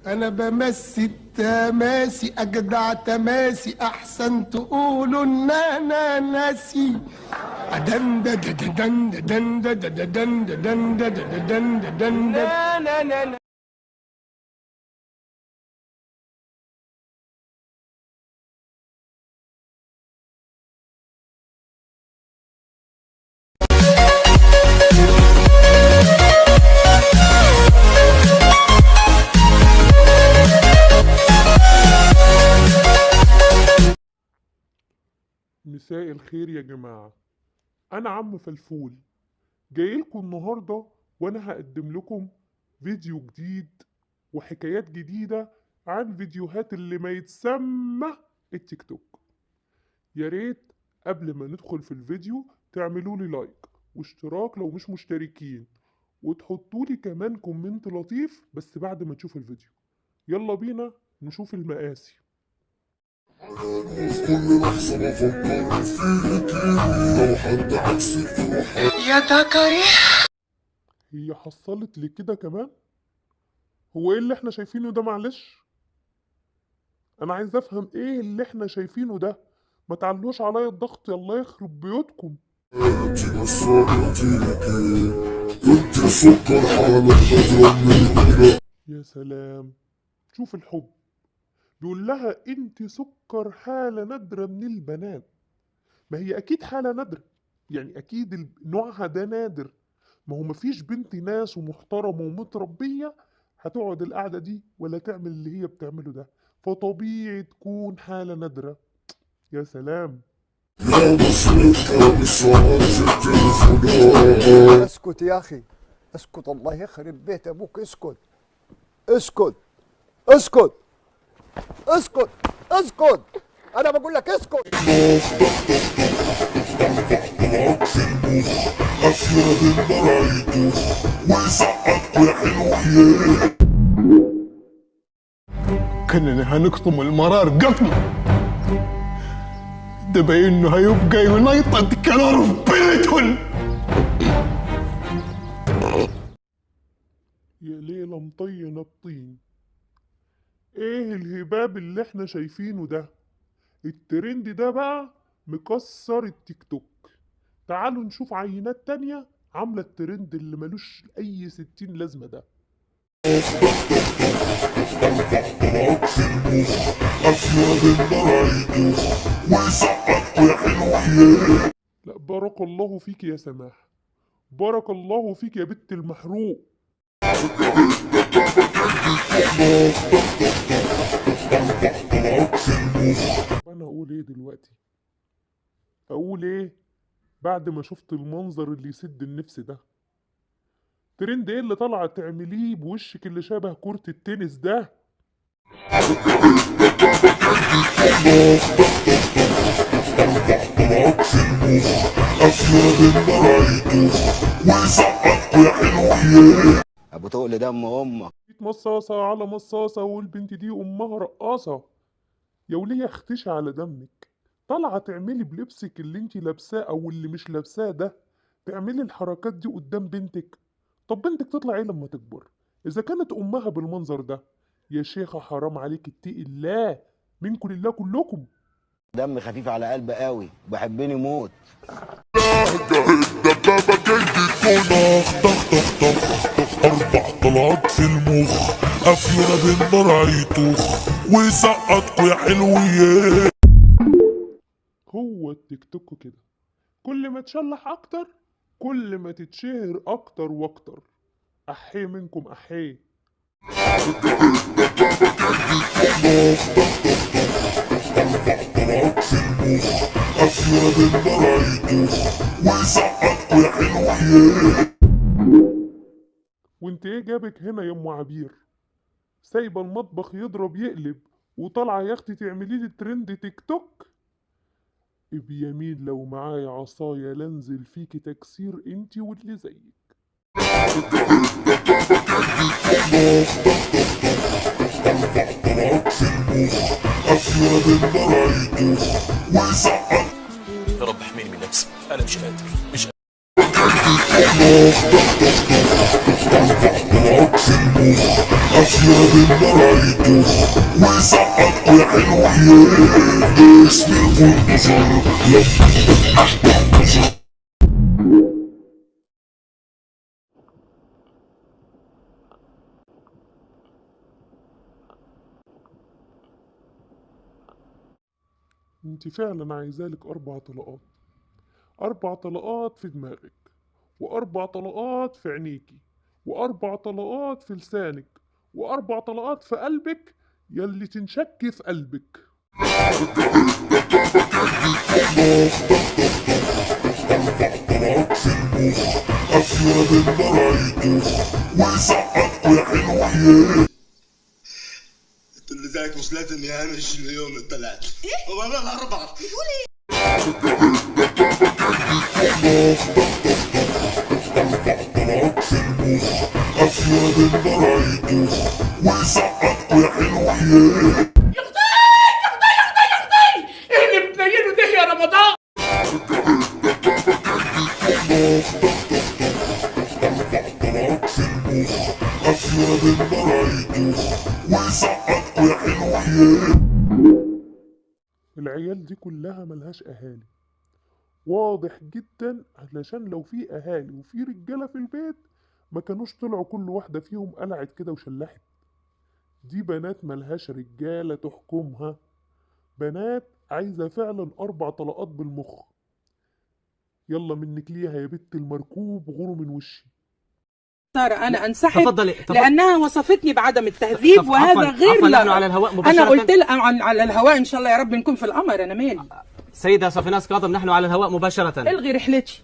انا بمسي التماسي اجدع تماسي احسن تقولوا ان انا ناسي دن دن دن دن دن دن دن دن دن دن. مساء الخير يا جماعة. أنا عم فلفول جايلكم النهاردة، وأنا هقدم لكم فيديو جديد وحكايات جديدة عن فيديوهات اللي ما يتسمى التيك توك. يا ريت قبل ما ندخل في الفيديو تعملوا لي لايك واشتراك لو مش مشتركين، وتحطوا لي كمان كومنت لطيف بس بعد ما تشوف الفيديو. يلا بينا نشوف المقاسي. في كل لحظة بفكر فيك لو حد عكسك تروح يا ذكري. هي حصلت لي كده كمان؟ هو ايه اللي احنا شايفينه ده؟ معلش انا عايز افهم ايه اللي احنا شايفينه ده. ما تعلوش عليا الضغط، الله يخرب بيوتكم. انتي بس وقتيك انت سكر حالة خضرا من هنا. يا سلام، شوف الحب بيقول لها انت سكر حالة نادرة من البنات. ما هي اكيد حالة نادرة، يعني اكيد نوعها ده نادر. ما هو مفيش بنت ناس ومحترمة ومتربية هتقعد القعدة دي ولا تعمل اللي هي بتعمله ده، فطبيعي تكون حالة نادرة. يا سلام. يا بصرك يا بصرك في التليفونات. اسكت يا اخي، اسكت، الله يخرب بيت ابوك، اسكت اسكت اسكت اسكت اسكت، انا بقول لك اسكت. أفيرة بالمرايتو ويسقطكوا يا حلوين. كنا هنقطم المرار قطم، ده باين انه هيبقى يونايتد كلر في بيتهم. يا ليلة مطينة الطين، ايه الهباب اللي احنا شايفينه ده؟ الترند ده بقى مكسر التيك توك. تعالوا نشوف عينات تانية عاملة الترند اللي ملوش اي 60 لازمة ده. أفيرة بالمرايتو ويسقطكوا يا حلوين. لا، بارك الله فيك يا سماح، بارك الله فيك يا بت المحروق. انا اقول ايه دلوقتي؟ اقول ايه بعد ما شفت المنظر اللي يسد النفس ده؟ ترند ايه اللي طالعه تعمليه بوشك اللي شبه كرة التنس ده؟ أفيرة بالمرايتو ويسقطكوا يا حلوين. ابو تقل دم امك. مصاصة على مصاصة والبنت دي امها رقاصة. يا وليه اختشي على دمك، طالعة تعملي بلبسك اللي انتي لابساه او اللي مش لابساه ده، تعملي الحركات دي قدام بنتك؟ طب بنتك تطلع ايه لما تكبر اذا كانت امها بالمنظر ده؟ يا شيخة حرام عليك، اتقي الله، منكم لله كلكم. دم خفيف على قلب قوي، بحبني موت. الدبابة جاي تكون طخ طخ طخ طخ 4 طلعات في المخ. أفيرة بالنار هيطخ ويسقطكوا يا حلوين. هو التيك توك كده، كل ما تشلح اكتر كل ما تتشهر اكتر واكتر. احيه منكم احيه. أفيرة بالنار هيطخ ويسقطكوا يا حلوين. وانت ايه جابك هنا يا ام عبير؟ سايبه المطبخ يضرب يقلب وطالعه يا اختي تعملي لي ترند تيك توك؟ بيمين لو معايا عصايا لانزل فيكي تكسير انتي واللي زيك. أفيرة بالنار هيطخ ويسقط. يا رب احميني من نفسي، انا مش قادر. طلعت في المخ أفيرة بالنار هيطخ ويسقطكوا يا حلوين اسم البلدوزر انت فعلا عايزالك 4 طلقات، 4 طلقات في دماغك، و4 طلقات في عينيكي، و4 طلقات في لسانك، و4 طلقات في قلبك يلي تنشكي في قلبك. طلعت في المخ أفيرة بالنار هيطخ ويسقطكوا يا حلوين. انت اللي زيك مش لازم يهمش اليوم الثلاث ولا الاربع. طلعت في المخ أفيرة بالنار هيطخ ويسقطكوا يا حلوين. ايه اللي بتنيله ده يا رمضان؟ طلعت في المخ أفيرة بالنار هيطخ ويسقطكوا يا حلوين. العيال دي كلها ملهاش اهالي، واضح جدا، علشان لو في اهالي وفي رجاله في البيت ما كانوش طلعوا كل واحده فيهم قلعت كده وشلحت. دي بنات ملهاش رجاله تحكمها، بنات عايزه فعلا 4 طلقات بالمخ. يلا منك ليها يا بت المركوب غوروا من وشي. سارة أنا أنسحب تفضلي لأنها وصفتني بعدم التهذيب وهذا غير عفوا لا. نحن على الهواء مباشرة. أنا قلت لها على الهواء إن شاء الله يا رب نكون في القمر. أنا مالي. سيدة صفيناس كاظم نحن على الهواء مباشرة. الغي رحلتي.